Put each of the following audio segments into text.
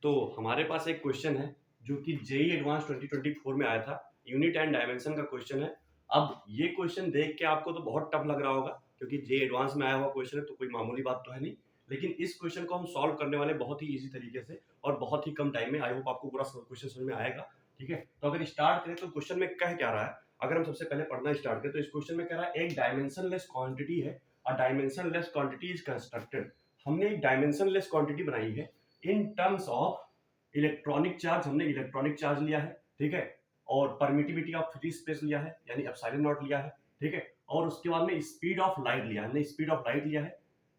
तो हमारे पास एक क्वेश्चन है जो कि जेई एडवांस 2024 में आया था। यूनिट एंड डायमेंशन का क्वेश्चन है। अब ये क्वेश्चन देख के आपको तो बहुत टफ लग रहा होगा क्योंकि जेई एडवांस में आया हुआ क्वेश्चन है, तो कोई मामूली बात तो है नहीं। लेकिन इस क्वेश्चन को हम सॉल्व करने वाले बहुत ही इजी तरीके से और बहुत ही कम टाइम में। आई होप आपको पूरा क्वेश्चन समझ में आएगा। ठीक है, तो अगर स्टार्ट करें तो क्वेश्चन में कह क्या रहा है। अगर हम सबसे पहले पढ़ना स्टार्ट करें तो इस क्वेश्चन में कह रहा है एक डायमेंशनलेस क्वांटिटी है। अ डायमेंशनलेस क्वांटिटी इज कंस्ट्रक्टेड। हमने एक डायमेंशनलेस क्वांटिटी बनाई है in terms of electronic charge. हमने इलेक्ट्रॉनिक चार्ज लिया है, ठीक है, और परमिटिविटी ऑफ फ्री स्पेस लिया है यानी एप्सिलॉन नॉट लिया है, ठीक है, और उसके बाद में स्पीड ऑफ लाइट लिया है, हमने स्पीड ऑफ लाइट लिया है।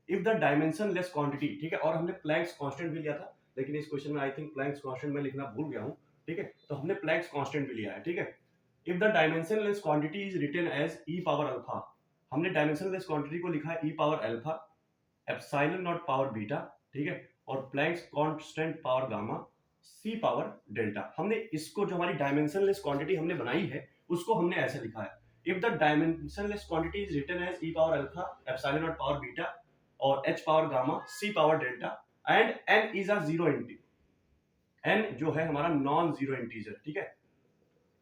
If the dimensionless quantity, ठीक है, और हमने प्लैंक्स कांस्टेंट भी लिया था, लेकिन इस क्वेश्चन में आई थिंक प्लैंक्स कांस्टेंट में लिखना भूल गया हूं। ठीक है, तो हमने प्लैंक्स कांस्टेंट भी लिया है। ठीक है, if the dimensionless quantity is written as e power alpha, हमने डायमेंशन लेस क्वांटिटी को लिखा है e power alpha epsilon not power beta, ठीक है, और Planck's constant power gamma c power delta. हमने इसको जो हमारी डायमेंशनलेस क्वांटिटी हमने बनाई है उसको हमने ऐसे लिखा है। If the dimensionless quantity is written as e power alpha epsilon not power beta और h power gamma c power delta and n is a zero integer. N जो है हमारा नॉन जीरो इंटीजर, ठीक है,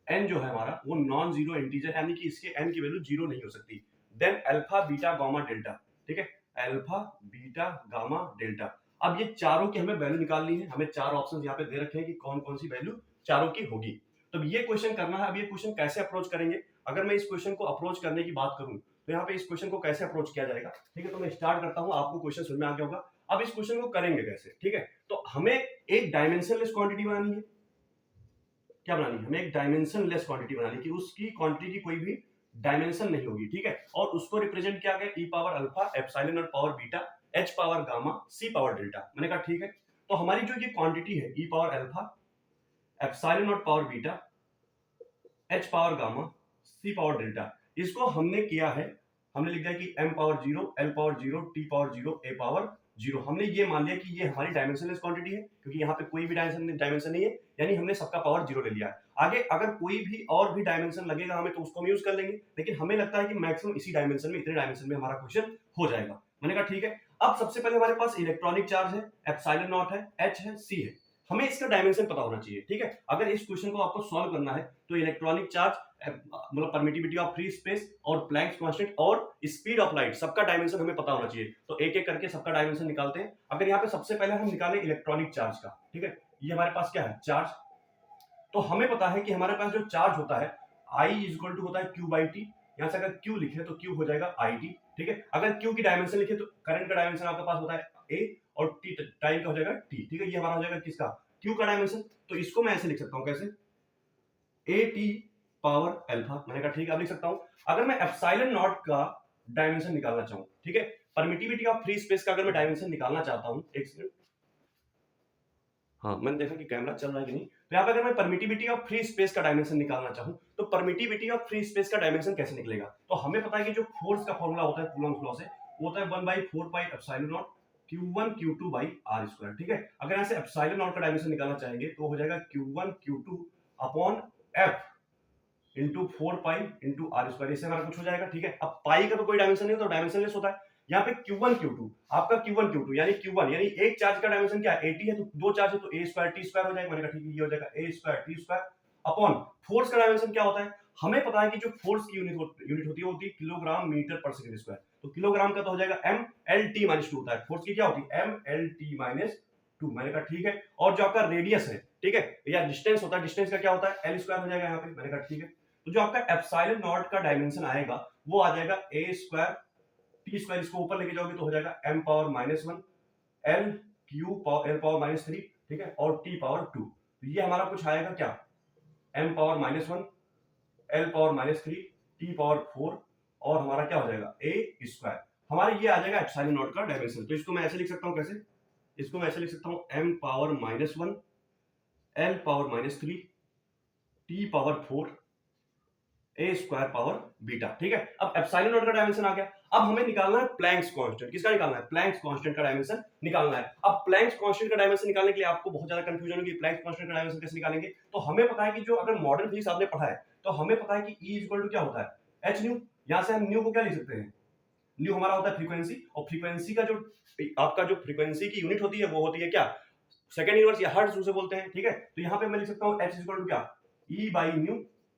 एन जो है हमारा वो नॉन जीरो इंटीजर यानी कि इसके एन की वैल्यू जीरो नहीं हो सकती। Then alpha beta gamma delta, ठीक है, अल्फा बीटा गामा डेल्टा। अब ये चारों की हमें वैल्यू निकालनी है। हमें चार ऑप्शंस यहाँ पे दे रखे हैं कि कौन कौन सी वैल्यू चारों की होगी। तो ये क्वेश्चन करना है। अब ये क्वेश्चन कैसे अप्रोच करेंगे? अगर मैं इस क्वेश्चन को अप्रोच करने की बात करूं तो यहाँ पे इस क्वेश्चन को कैसे अप्रोच किया जाएगा, ठीक है, तो मैं स्टार्ट करता हूं, आपको क्वेश्चन समझ में आ गया होगा। अब इस क्वेश्चन को करेंगे कैसे, ठीक है, तो हमें एक डायमेंशनलेस क्वांटिटी बनानी है। क्या बनानी है? हमें एक डायमेंशन लेस क्वांटिटी बनानी कि उसकी क्वांटिटी की कोई भी डायमेंशन नहीं होगी, ठीक है, और उसको रिप्रेजेंट किया गया ई पावर अल्फा एप्सिलॉन और power beta h power gamma c power delta. मैंने कहा ठीक है, तो हमारी जो ये क्वांटिटी है ई पावर अल्फा एप्सिलॉन और power beta h power gamma c power delta, इसको हमने किया है, हमने लिख दिया कि m power zero, l power zero, t power zero, a power zero. हमने ये मान लिया कि ये हमारी डायमेंशनलेस क्वांटिटी है क्योंकि यहाँ पे कोई भी डायमेंशन नहीं है, यानी हमने सबका पावर जीरो ले लिया है। आगे अगर कोई भी और भी डायमेंशन लगेगा हमें तो उसको हम यूज कर लेंगे, लेकिन हमें लगता है कि मैक्सिमम इसी डायमेंशन में, इतने डायमेंशन में हमारा क्वेश्चन हो जाएगा। मैंने कहा ठीक है। अब सबसे पहले हमारे पास इलेक्ट्रॉनिक चार्ज है, एप्सिलॉन नॉट है, एच है, सी है, हमें इसका डायमेंशन पता होना चाहिए। ठीक है, अगर इस क्वेश्चन को आपको सॉल्व करना है तो इलेक्ट्रॉनिक चार्ज मतलब परमिटिविटी ऑफ फ्री स्पेस और प्लैंक्स कांस्टेंट और स्पीड ऑफ लाइट, सबका डायमेंशन हमें पता होना चाहिए। तो एक एक करके सबका डायमेंशन निकालते हैं। अगर यहाँ पे सबसे पहले हम निकालें इलेक्ट्रॉनिक चार्ज का, ठीक है, ये हमारे पास क्या है, चार्ज। तो हमें पता है कि हमारे पास जो चार्ज होता है I इज इक्वल टू होता है Q बाई टी। यहां से अगर Q लिखे तो Q हो जाएगा आई टी, ठीक है। अगर Q की डायमेंशन लिखे तो करंट का डायमेंशन आपके पास होता है A और T टाइम का हो जाएगा T, ठीक है। ये हमारा हो जाएगा किसका, Q का डायमेंशन। तो इसको मैं ऐसे लिख सकता हूं, कैसे, ए टी पावर अल्फा। मैंने कहा ठीक है, अब लिख सकता हूं। अगर मैं एप्सिलॉन नॉट का डायमेंशन निकालना चाहूं, ठीक है, परमिटिविटी ऑफ फ्री स्पेस का अगर मैं डायमेंशन निकालना चाहता हूं, एक सेकंड, हाँ मैंने देखा कि कैमरा चल रहा है कि नहीं। तो यहाँ पे अगर मैं परमिटिविटी ऑफ फ्री स्पेस का डायमेंशन निकालना चाहूं तो परमिटिविटी ऑफ फ्री स्पेस का डायमेंशन कैसे निकलेगा? तो हमें पता है कि जो फोर्स का फॉर्मूला होता है कूलम्ब लॉ से, वो होता है 1/4 pi epsilon naught Q1 Q2 by r square, ठीक है। अगर यहाँ से एप्सिलॉन नॉट का डायमेंशन निकालना चाहेंगे तो हो जाएगा Q1 Q2 upon F into 4 pi into r square. इससे हमारा कुछ हो जाएगा, ठीक है। अब पाई का तो कोई डायमेंशन नहीं, तो डायमेंशनलेस होता है। यहाँ पे Q1 Q2, आपका Q1 Q2 यानी Q1 यानी एक चार्ज का डायमेंशन क्या है, 80 है, तो दो चार्ज है तो a स्क्वायर टी स्क्वायर हो जाएगा। मैंने कहा ठीक है, ये हो जाएगा a square T square upon force का डायमेंशन क्या होता है, हमें पता है कि जो फोर्स की यूनिट होती है वो होती है किलोग्राम मीटर पर सेकंड स्क्वायर। तो किलोग्राम का तो हो जाएगा m l t माइनस 2 होता है, फोर्स की क्या होती है m l t माइनस 2। मैंने कहा ठीक है। और जो आपका रेडियस है, ठीक है, या डिस्टेंस होता है, डिस्टेंस का क्या होता है l स्क्वायर हो जाएगा यहाँ पे। मैंने कहा ठीक है। तो जो आपका एप्सिलॉन नॉट का डायमेंशन आएगा वो आ जाएगा a स्क्वायर टी स्क्वायर, इसको ऊपर लेके जाओगे तो हो जाएगा m power -1 l Q power l power -3, ठीक है, और t पावर 2। तो ये हमारा कुछ आएगा क्या, m power -1 l power -3 t power 4 और हमारा क्या हो जाएगा a स्क्वायर। हमारा ये आ जाएगा एप्सिलॉन नॉट का डायमेंशन। तो इसको मैं ऐसे लिख सकता हूं, कैसे, इसको मैं ऐसे लिख सकता हूं m power -1 l power -3 t power 4 ए स्क्वायर पावर बीटा, ठीक है। अब एप्सिलॉन नॉट का डायमेंशन आ गया। अब हमें निकालना है प्लैंक्स कांस्टेंट। किसका निकालना है? प्लैंक्स कांस्टेंट का डायमेंशन निकालना है। अब प्लैंक्स कांस्टेंट का डायमेंशन निकालने के लिए आपको बहुत ज्यादा कंफ्यूजन होगी, प्लैंक्स कांस्टेंट का डायमेंशन कैसे निकालेंगे। तो हमें पता है कि जो अगर मॉडर्न फिजिक्स आपने पढ़ा है तो हमें पता है कि E इक्वल टू क्या होता है, एच न्यू। यहां से हम न्यू को क्या लिख सकते हैं, न्यू हमारा होता है फ्रीक्वेंसी, और फ्रीक्वेंसी का जो आपका जो फ्रीक्वेंसी की यूनिट होती है वो होती है क्या, सेकंड इनवर्स या हर्ट्ज उसे बोलते हैं, ठीक है। तो यहाँ पे मैं लिख सकता हूँ H इक्वल टू क्या, E बाई न्यू,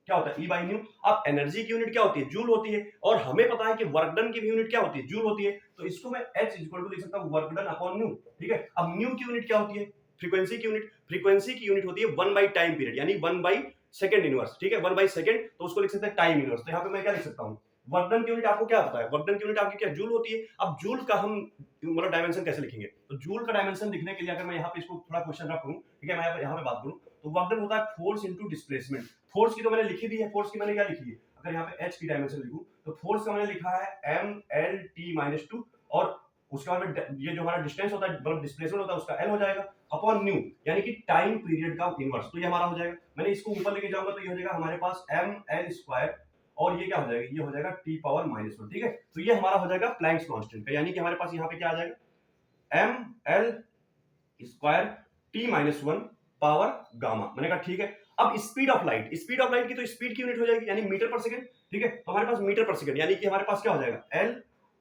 क्या होता है E बाई न्यू। अब एनर्जी की यूनिट क्या होती है, जूल होती है, और हमें पता है कि वर्क डन की भी यूनिट क्या होती है, जूल होती है। तो इसको मैं H इक्वल टू लिख सकता हूँ वर्क डन अपॉन न्यू, ठीक है। अब न्यू की यूनिट क्या होती है, फ्रीक्वेंसी की यूनिट, फ्रीक्वेंसी की यूनिट होती है 1 बाई टाइम पीरियड, यानी 1 बाई सेकंड इनवर्स, ठीक है, 1 बाई सेकंड, तो उसको लिख सकते हैं टाइम इनवर्स। तो यहाँ पे मैं क्या लिख सकता हूँ, वर्क डन की यूनिट आपको क्या पता है, वर्क डन की यूनिट आपकी क्या, जूल होती है। अब जूल का हम मतलब डायमेंशन कैसे लिखेंगे, तो जूल का डायमेंशन लिखने के लिए अगर मैं यहाँ पे इसको थोड़ा क्वेश्चन रखूं, ठीक है, मैं यहाँ पे बात करूं, तो वर्क डन होता है फोर्स इनटू डिस्प्लेसमेंट। फोर्स की तो मैंने लिखी दी है, फोर्स की मैंने क्या लिखी है, अगर यहाँ पे H की डायमेंशन लिखूं तो फोर्स का मैंने लिखा है mLt-2, और उसके बाद में ये जो हमारा डिस्टेंस होता है मतलब डिस्प्लेसमेंट होता है उसका L हो जाएगा अपॉन न्यू, यानी कि टाइम पीरियड का इनवर्स। तो ये हमारा हो जाएगा, मैंने इसको ऊपर लेके जाऊंगा तो ये हो जाएगा हमारे पास mL², और ये क्या हो जाएगा, ये हो जाएगा T⁻⁻1, ठीक है। तो ये हमारा हो जाएगा प्लैंक्स कांस्टेंट का, यानी कि हमारे पास यहाँ पे क्या आ जाएगा mL² T-1 पावर गामा। मैंने कहा ठीक है। अब speed of light, speed of light की तो स्पीड की यूनिट हो जाएगी यानी मीटर पर सेकंड, ठीक है। तो हमारे पास मीटर पर सेकंड, यानी कि हमारे पास क्या हो जाएगा L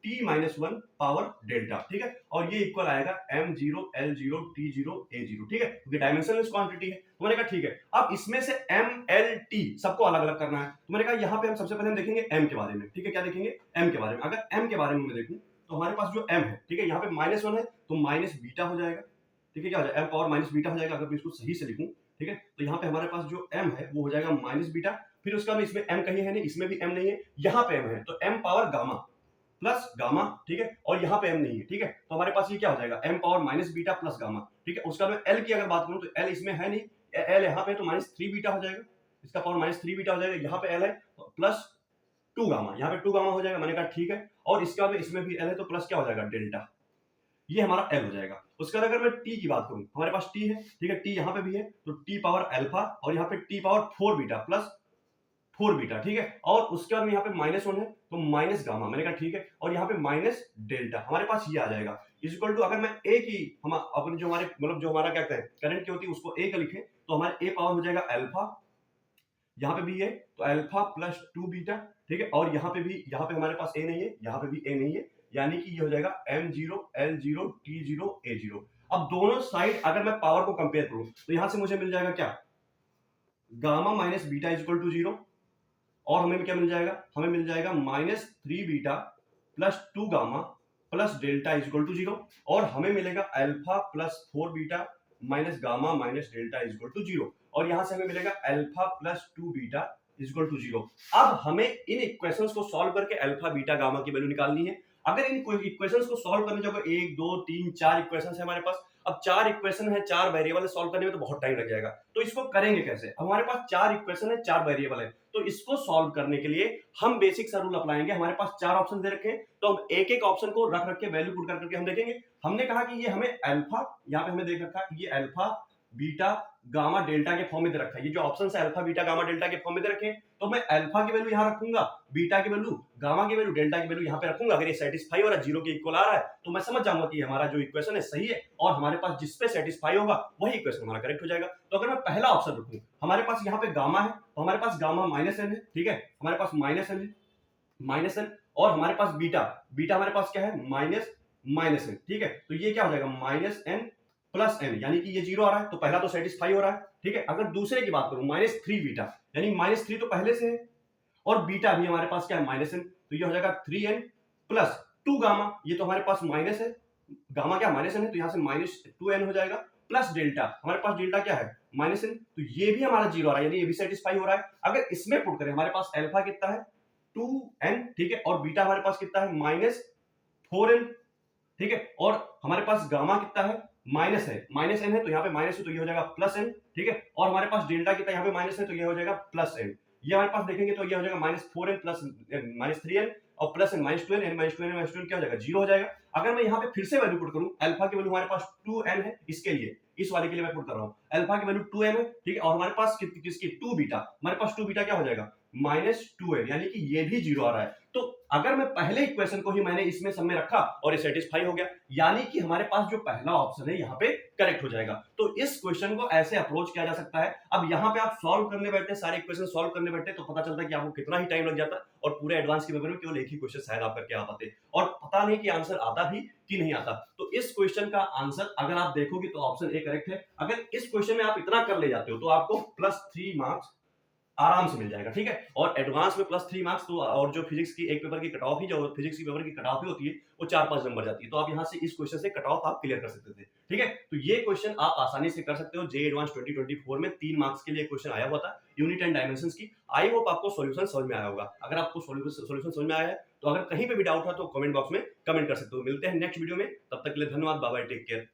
T-1 पावर डेल्टा, ठीक है। और ये इक्वल आएगा m0 L0 T0 A0, ठीक है, क्योंकि डायमेंशनलेस क्वांटिटी है। तो मैंने कहा ठीक है, अब इसमें से m l t सबको अलग अलग करना है। तो मैंने कहा यहाँ पे हम सबसे पहले हम देखेंगे m के बारे में, ठीक है, क्या देखेंगे, m के बारे में। अगर m के बारे में मैं देखूं तो हमारे पास जो m है, ठीक है, यहाँ पे -1 है तो माइनस बीटा हो जाएगा, ठीक है, क्या हो जाएगा m पावर माइनस बीटा हो जाएगा, अगर मैं इसको सही से लिखूं, ठीक है। तो यहाँ पे हमारे पास जो m है वो हो जाएगा माइनस बीटा, फिर उसका में इसमें m कहीं है नहीं, इसमें भी m नहीं है, यहाँ पे m है तो m power gamma plus gamma, ठीक है, और यहाँ पे m नहीं है, ठीक है। तो हमारे पास ये क्या हो जाएगा m power minus beta plus gamma, ठीक है। उसका मैं l की अगर बात करूं तो l इसमें है नहीं, l यहाँ पे तो -3 बीटा हो जाएगा, इसका पावर -3 बीटा हो जाएगा, यहाँ पे l है प्लस 2 गामा, यहाँ पे 2 गामा हो जाएगा। मैंने कहा ठीक है, और इसका में इसमें भी l है तो प्लस क्या हो जाएगा डेल्टा, ये हमारा l हो जाएगा। उसके बाद अगर मैं t की बात करूं, हमारे पास t है, ठीक है, t यहाँ पे भी है तो t पावर अल्फा, और यहाँ पे t power 4 beta plus 4 beta, ठीक है। और उसके बाद में यहाँ पे -1 है तो माइनस गामा, मैंने कहा ठीक है, और यहाँ पे माइनस डेल्टा, हमारे पास ये आ जाएगा इक्वल टू, अगर मैं a की हम अपने जो हमारे मतलब जो हमारा क्या कहते हैं करंट की होती है उसको a का लिखें तो हमारे a पावर हो जाएगा अल्फा, यहाँ पे भी है तो अल्फा प्लस 2 बीटा, ठीक है, और यहाँ पे भी, यहाँ पे हमारे पास a नहीं है, यहाँ पे भी a नहीं है, यानी कि ये हो जाएगा m0 L0 T0 A0। अब दोनों साइड अगर मैं पावर को कंपेयर करूं तो यहां से मुझे मिल जाएगा क्या, gamma minus beta equal to 0, और हमें क्या मिल जाएगा, हमें मिल जाएगा -3 beta plus 2 gamma plus delta equal to 0, और हमें मिलेगा alpha plus 4 beta minus gamma minus delta equal to 0, और यहां से हमें मिलेगा alpha plus 2 beta equal to 0। अब हमें इन इक्वेशंस को सॉल्व करके अल्फा बीटा गामा की वैल्यू निकालनी है। अगर इन इक्वेशंस को सॉल्व करने जाओगे 1 2 3 4 इक्वेशंस है हमारे पास, अब 4 इक्वेशन है, 4 वेरिएबल सॉल्व करने में तो बहुत टाइम लग जाएगा। तो इसको करेंगे कैसे, अब हमारे पास 4 इक्वेशन है, 4 वेरिएबल है, तो इसको सॉल्व करने के लिए हम बेसिक सा रूल अप्लाएंगे। हमारे पास 4 ऑप्शन दे रखे हैं तो हम एक एक ऑप्शन को रख रख के वैल्यू पुट कर करके हम देखेंगे। हमने कहा कि ये हमें अल्फा, यहाँ पे हमें देख रखा है ये अल्फा बीटा गामा डेल्टा के फॉर्म में दे रखा है, ये जो ऑप्शन है अल्फा बीटा गामा डेल्टा के फॉर्म में दे रखे हैं, तो मैं अल्फा की वैल्यू यहाँ रखूंगा, बीटा की वैल्यू, गामा की वैल्यू, डेल्टा की वैल्यू यहाँ पे रखूंगा। अगर ये सेटिस्फाई हो रहा है, 0 के इक्वल आ रहा है, तो मैं समझ जाऊंगा कि हमारा जो इक्वेशन है सही है, और हमारे पास जिस पे सेटिस्फाई होगा वही इक्वेशन हमारा करेक्ट हो जाएगा। तो अगर मैं पहला ऑप्शन रखूं, हमारे पास यहाँ पे गामा है तो हमारे पास गामा -n है, ठीक है, हमारे पास -n है, -n, और हमारे पास बीटा, बीटा हमारे पास क्या है -n, ठीक है। तो ये क्या हो जाएगा -n प्लस n, यानी कि ये 0 आ रहा है तो पहला तो सेटिस्फाई हो रहा है, ठीक है। अगर दूसरे की बात करूं -3 बीटा, यानी -3 तो पहले से है, और बीटा भी हमारे पास क्या है -n, तो ये हो जाएगा 3n प्लस 2 गामा, ये तो हमारे पास माइनस है, गामा क्या -n है तो यहाँ से -2n हो जाएगा, प्लस डेल्टा, हमारे पास डेल्टा क्या है -n, तो ये भी हमारा 0 आ रहा है, यानी ये भी सेटिस्फाई हो रहा है। अगर इसमें पुट करें, हमारे पास अल्फा कितना है 2n, ठीक है, और बीटा हमारे पास कितना है -4n, ठीक है, और हमारे पास गामा कितना है माइनस है, -n है तो यहाँ पे माइनस है तो ये हो जाएगा +n, ठीक है, और हमारे पास डेल्टा कितना यहाँ पे माइनस है तो ये हो जाएगा +n, ये हमारे पास देखेंगे तो ये हो जाएगा -4n प्लस -3n और +n -2n -2n क्या हो जाएगा 0 हो जाएगा। अगर मैं यहाँ पे फिर से वैल्यू पुट करूँ, अल्फा की वैल्यू हमारे पास 2n है, इसके लिए, इस वाले के लिए मैं पुट कर रहा हूँ, अल्फा की वैल्यू 2n है, ठीक है, और हमारे पास किसकी 2 बीटा, हमारे पास 2 बीटा क्या हो जाएगा -2l, यानी कि ये भी 0 आ रहा है। तो अगर मैं पहले इक्वेशन को ही मैंने इसमें सब में रखा और ये सेटिस्फाई हो गया, यानी कि हमारे पास जो पहला ऑप्शन है यहाँ पे करेक्ट हो जाएगा। तो इस क्वेश्चन को ऐसे अप्रोच किया जा सकता है। अब यहाँ पे आप सॉल्व करने बैठे, सारे इक्वेशन सॉल्व करने बैठे, तो पता चलता है कि आपको कितना ही टाइम लग जाता है और पूरे एडवांस के पेपर में केवल एक ही क्वेश्चन शायद आप करके आ पाते और पता नहीं कि आंसर आता भी कि नहीं आता। तो इस क्वेश्चन का आंसर अगर आप देखोगे तो ऑप्शन ए करेक्ट है। अगर इस क्वेश्चन में आप इतना कर ले जाते हो तो आपको +3 मार्क्स आराम से मिल जाएगा, ठीक है। और एडवांस में +3 मार्क्स तो, और जो फिजिक्स की एक पेपर की कट ऑफ ही, जो फिजिक्स की पेपर की कट ऑफ ही होती है, वो 4-5 नंबर जाती है। तो आप यहाँ से इस क्वेश्चन से कट ऑफ आप क्लियर कर सकते थे, ठीक है। तो ये क्वेश्चन आप आसानी से कर सकते हो। जेईई एडवांस 2024 में 3 मार्क्स के लिए क्वेश्चन आया हुआ था यूनिट एंड डायमेंशंस की। आई होप आपको सॉल्यूशन समझ में आया होगा। अगर आपको सॉल्यूशन समझ में आया है तो अगर कहीं पे भी डाउट है तो कमेंट बॉक्स में कमेंट कर सकते हो। मिलते हैं नेक्स्ट वीडियो में, तब तक के लिए धन्यवाद, बाय बाय, टेक केयर।